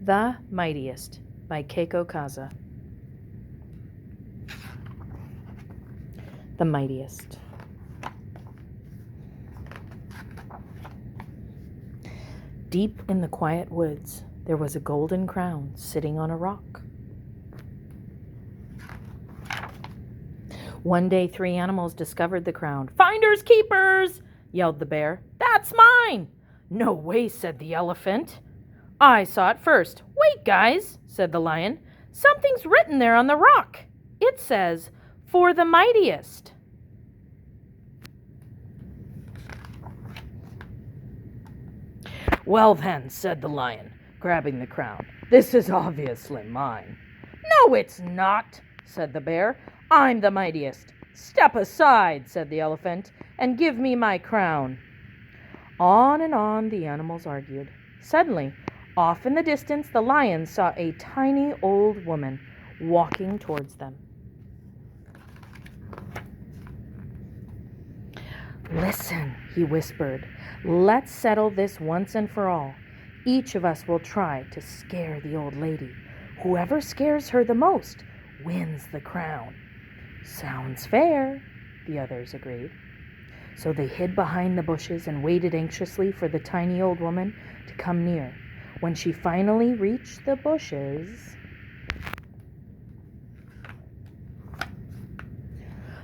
The Mightiest by Keiko Kaza. The Mightiest. Deep in the quiet woods, there was a golden crown sitting on a rock. One day, 3 animals discovered the crown. "Finders keepers!" yelled the bear. "That's mine!" "No way," said the elephant. "I saw it first." "Wait, guys," said the lion. "Something's written there on the rock. It says, 'For the Mightiest.'" "Well then," said the lion, grabbing the crown, "this is obviously mine." "No, it's not," said the bear. "I'm the mightiest." "Step aside," said the elephant, "and give me my crown." On and on the animals argued. Suddenly, off in the distance, the lion saw a tiny old woman walking towards them. "Listen," he whispered. "Let's settle this once and for all. Each of us will try to scare the old lady. Whoever scares her the most wins the crown." "Sounds fair," the others agreed. So they hid behind the bushes and waited anxiously for the tiny old woman to come near. When she finally reached the bushes,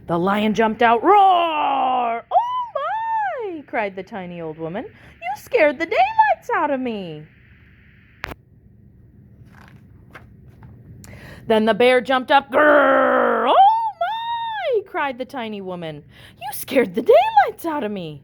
the lion jumped out. "Roar! Oh my!" cried the tiny old woman. "You scared the daylights out of me." Then the bear jumped up. "Grrr! Oh my!" cried the tiny woman. "You scared the daylights out of me."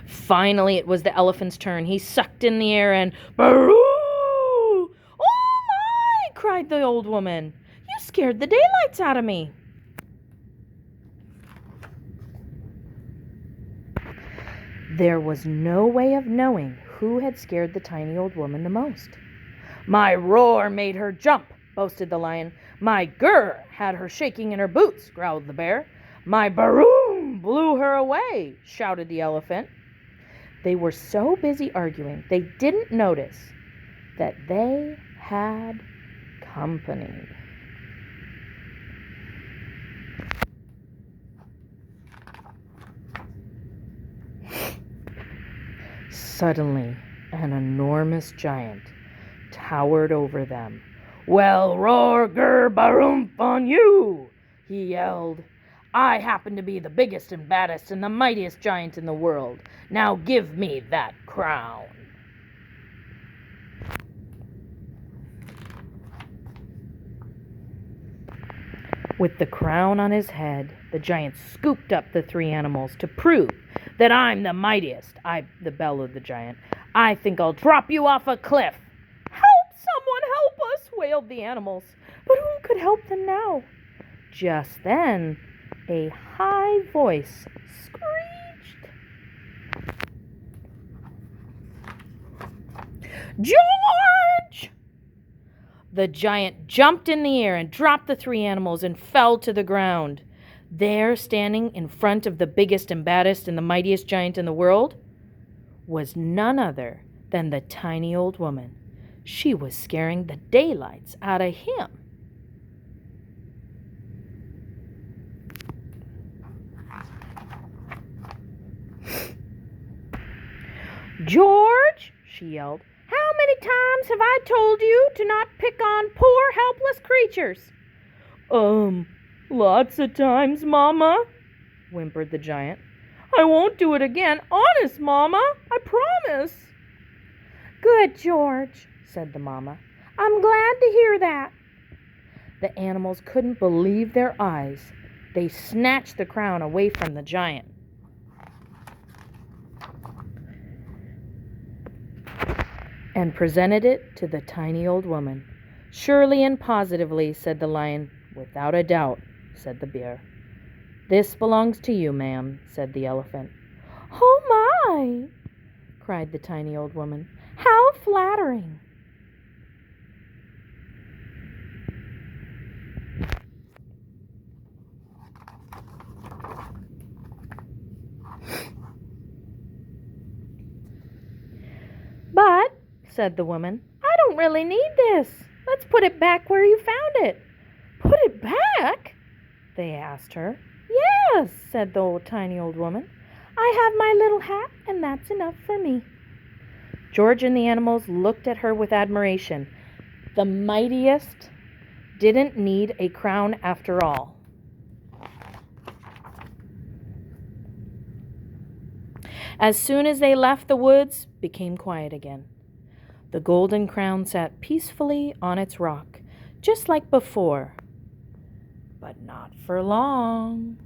Finally, it was the elephant's turn. He sucked in the air and "Baroo! Oh my!" cried the old woman. "You scared the daylights out of me." There was no way of knowing who had scared the tiny old woman the most. "My roar made her jump," boasted the lion. "My grr had her shaking in her boots," growled the bear. "My baroom blew her away," shouted the elephant. They were so busy arguing, they didn't notice that they had company. Suddenly, an enormous giant towered over them. "Well, roar, grr, baroom on you!" he yelled. "I happen to be the biggest and baddest and the mightiest giant in the world. Now give me that crown." With the crown on his head, the giant scooped up the 3 animals. "To prove that I'm the mightiest," bellowed the giant, "I think I'll drop you off a cliff." "Help! Someone help us!" wailed the animals. But who could help them now? Just then, a high voice screeched, "George!" The giant jumped in the air and dropped the 3 animals and fell to the ground. There, standing in front of the biggest and baddest and the mightiest giant in the world, was none other than the tiny old woman. She was scaring the daylights out of him. "George," she yelled, "how many times have I told you to not pick on poor, helpless creatures?" Lots of times, Mama," whimpered the giant. "I won't do it again. Honest, Mama, I promise." "Good, George," said the mama. "I'm glad to hear that." The animals couldn't believe their eyes. They snatched the crown away from the giant. And presented it to the tiny old woman. "Surely and positively," said the lion. "Without a doubt," said the bear. "This belongs to you, ma'am," said the elephant. "Oh my!" cried the tiny old woman. "How flattering!" said the woman. "I don't really need this. Let's put it back where you found it." "Put it back?" they asked her. "Yes," said the tiny old woman. "I have my little hat, and that's enough for me." George and the animals looked at her with admiration. The mightiest didn't need a crown after all. As soon as they left, the woods became quiet again. The golden crown sat peacefully on its rock, just like before. But not for long.